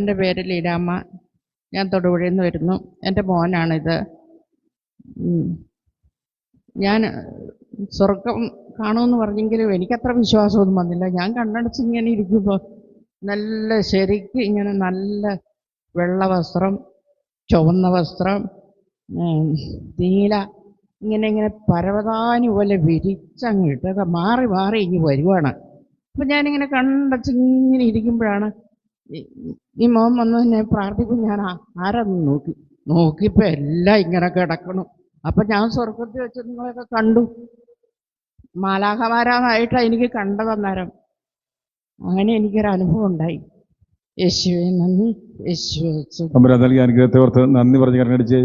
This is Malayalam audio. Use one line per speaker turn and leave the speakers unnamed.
എൻ്റെ പേര് ലീലാമ്മ. ഞാൻ തൊടുപുഴയിൽ നിന്ന് വരുന്നു. എൻ്റെ മോനാണിത്. ഞാൻ സ്വർഗം കാണുമെന്ന് പറഞ്ഞെങ്കിലും എനിക്കത്ര വിശ്വാസമൊന്നും വന്നില്ല. ഞാൻ കണ്ണടച്ച് ഇങ്ങനെ ഇരിക്കുമ്പോൾ നല്ല ശരിക്കും ഇങ്ങനെ നല്ല വെള്ള വസ്ത്രം, ചുവന്ന വസ്ത്രം, നീല, ഇങ്ങനെ പരവതാനി പോലെ വിരിച്ചങ്ങിട്ടൊക്കെ മാറി മാറി ഇങ്ങ് വരുവാണ്. അപ്പം ഞാനിങ്ങനെ കണ്ണടച്ച് ഇങ്ങനെ ഇരിക്കുമ്പോഴാണ് ഈ മോൻ വന്ന് എന്നെ പ്രാർത്ഥിക്കും. ഞാൻ ആരാന്ന് നോക്കിയപ്പോൾ എല്ലാം ഇങ്ങനെ കിടക്കണം. അപ്പം ഞാൻ സ്വർഗത്തിൽ വെച്ച് നിങ്ങളെയൊക്കെ കണ്ടു. മാലാഖമാരാന്നായിട്ടാണ് എനിക്ക് കണ്ടതന്നേരം. അങ്ങനെ എനിക്കൊരു അനുഭവം ഉണ്ടായി. യേശുവേ നന്ദി, യേശുവേ
നൽകിയ അനുഗ്രഹത്തെ ഓർത്ത് നന്ദി പറഞ്ഞ് കരങ്ങടിച്ച്